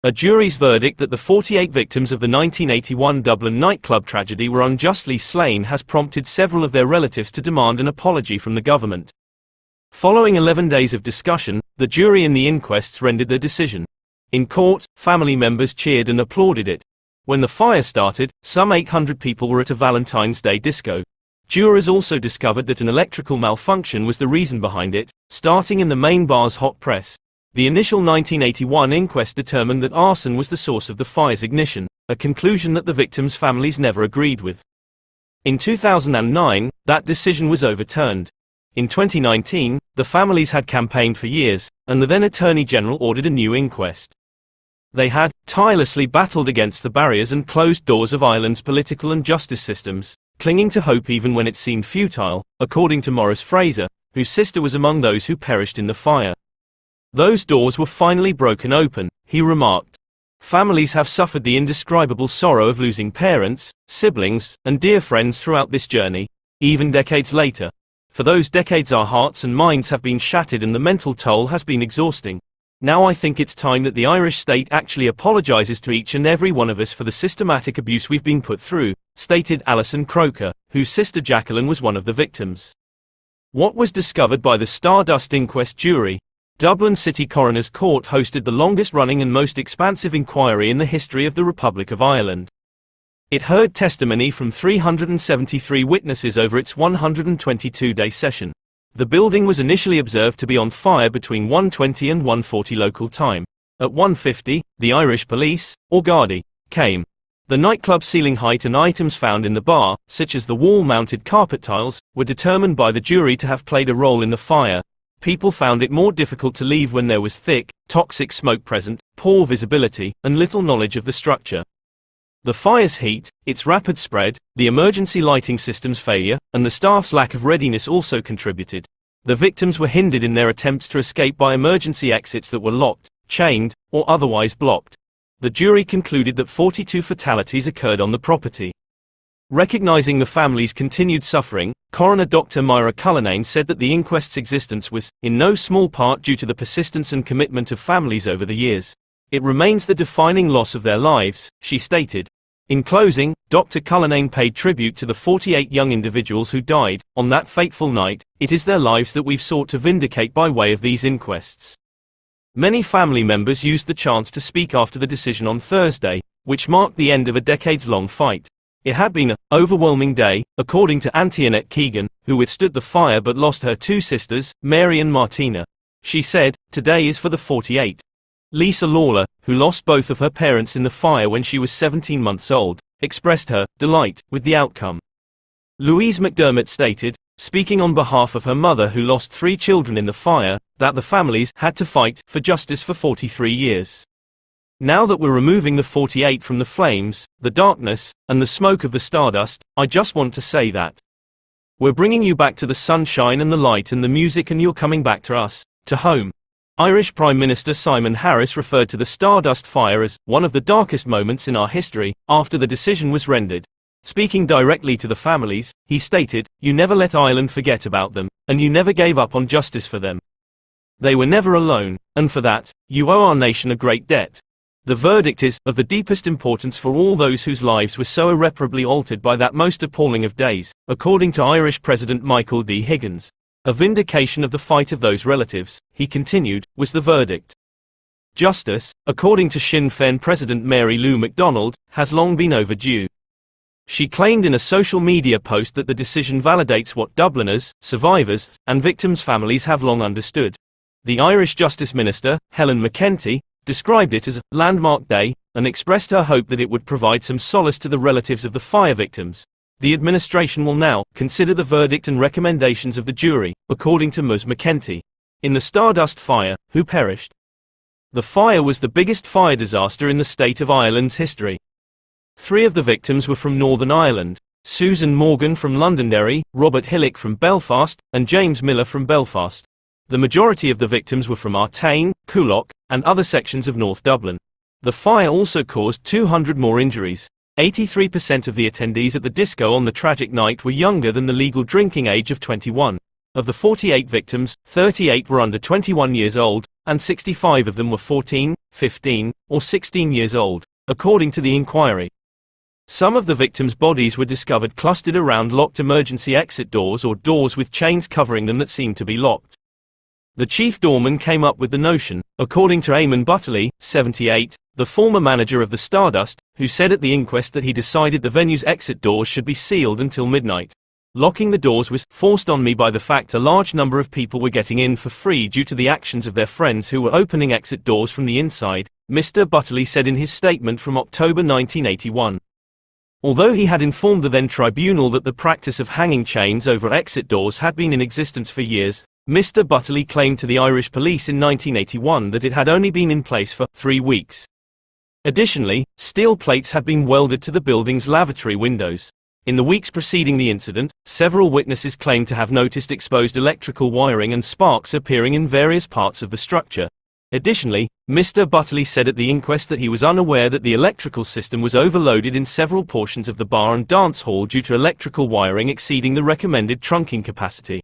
A jury's verdict that the 48 victims of the 1981 Dublin nightclub tragedy were unjustly slain has prompted several of their relatives to demand an apology from the government. Following 11 days of discussion, the jury in the inquests rendered their decision. In court, family members cheered and applauded it. When the fire started, some 800 people were at a Valentine's Day disco. Jurors also discovered that an electrical malfunction was the reason behind it, starting in the main bar's hot press. The initial 1981 inquest determined that arson was the source of the fire's ignition, a conclusion that the victims' families never agreed with. In 2009, that decision was overturned. In 2019, the families had campaigned for years, and the then Attorney General ordered a new inquest. They had tirelessly battled against the barriers and closed doors of Ireland's political and justice systems, clinging to hope even when it seemed futile, according to Maurice Fraser, whose sister was among those who perished in the fire. Those doors were finally broken open, he remarked. Families have suffered the indescribable sorrow of losing parents, siblings, and dear friends throughout this journey, even decades later. For those decades our hearts and minds have been shattered and the mental toll has been exhausting. Now I think it's time that the Irish state actually apologizes to each and every one of us for the systematic abuse we've been put through, stated Alison Croker, whose sister Jacqueline was one of the victims. What was discovered by the Stardust inquest jury? Dublin City Coroner's Court hosted the longest-running and most expansive inquiry in the history of the Republic of Ireland. It heard testimony from 373 witnesses over its 122-day session. The building was initially observed to be on fire between 1:20 and 1:40 local time. At 1:50, the Irish police, or Gardaí, came. The nightclub ceiling height and items found in the bar, such as the wall-mounted carpet tiles, were determined by the jury to have played a role in the fire. People found it more difficult to leave when there was thick, toxic smoke present, poor visibility, and little knowledge of the structure. The fire's heat, its rapid spread, the emergency lighting system's failure, and the staff's lack of readiness also contributed. The victims were hindered in their attempts to escape by emergency exits that were locked, chained, or otherwise blocked. The jury concluded that 42 fatalities occurred on the property. Recognizing the family's continued suffering, Coroner Dr. Myra Cullinane said that the inquest's existence was, in no small part due to the persistence and commitment of families over the years. It remains the defining loss of their lives, she stated. In closing, Dr. Cullinane paid tribute to the 48 young individuals who died on that fateful night. It is their lives that we've sought to vindicate by way of these inquests. Many family members used the chance to speak after the decision on Thursday, which marked the end of a decades-long fight. It had been an overwhelming day, according to Antoinette Keegan, who withstood the fire but lost her two sisters, Mary and Martina. She said, "Today is for the 48. Lisa Lawler, who lost both of her parents in the fire when she was 17 months old, expressed her delight with the outcome. Louise McDermott stated, speaking on behalf of her mother who lost 3 children in the fire, that the families had to fight for justice for 43 years. Now that we're removing the 48 from the flames, the darkness, and the smoke of the stardust, I just want to say that we're bringing you back to the sunshine and the light and the music, and you're coming back to us, to home." Irish Prime Minister Simon Harris referred to the Stardust fire as one of the darkest moments in our history after the decision was rendered. Speaking directly to the families, he stated, "You never let Ireland forget about them, and you never gave up on justice for them. They were never alone, and for that, you owe our nation a great debt. The verdict is of the deepest importance for all those whose lives were so irreparably altered by that most appalling of days," according to Irish President Michael D. Higgins. A vindication of the fight of those relatives, he continued, was the verdict. Justice, according to Sinn Féin President Mary Lou MacDonald, has long been overdue. She claimed in a social media post that the decision validates what Dubliners, survivors, and victims' families have long understood. The Irish Justice Minister, Helen McEntee, described it as a landmark day, and expressed her hope that it would provide some solace to the relatives of the fire victims. The administration will now consider the verdict and recommendations of the jury, according to Ms. McEntee. In the Stardust fire, who perished? The fire was the biggest fire disaster in the state of Ireland's history. 3 of the victims were from Northern Ireland: Susan Morgan from Londonderry, Robert Hillick from Belfast, and James Miller from Belfast. The majority of the victims were from Artane, Coolock, and other sections of North Dublin. The fire also caused 200 more injuries. 83% of the attendees at the disco on the tragic night were younger than the legal drinking age of 21. Of the 48 victims, 38 were under 21 years old, and 65 of them were 14, 15, or 16 years old, according to the inquiry. Some of the victims' bodies were discovered clustered around locked emergency exit doors or doors with chains covering them that seemed to be locked. The chief doorman came up with the notion, according to Eamon Butterley, 78, the former manager of the Stardust, who said at the inquest that he decided the venue's exit doors should be sealed until midnight. Locking the doors was forced on me by the fact a large number of people were getting in for free due to the actions of their friends who were opening exit doors from the inside, Mr. Butterley said in his statement from October 1981. Although he had informed the then tribunal that the practice of hanging chains over exit doors had been in existence for years, Mr. Butterley claimed to the Irish police in 1981 that it had only been in place for 3 weeks. Additionally, steel plates had been welded to the building's lavatory windows. In the weeks preceding the incident, several witnesses claimed to have noticed exposed electrical wiring and sparks appearing in various parts of the structure. Additionally, Mr. Butterley said at the inquest that he was unaware that the electrical system was overloaded in several portions of the bar and dance hall due to electrical wiring exceeding the recommended trunking capacity.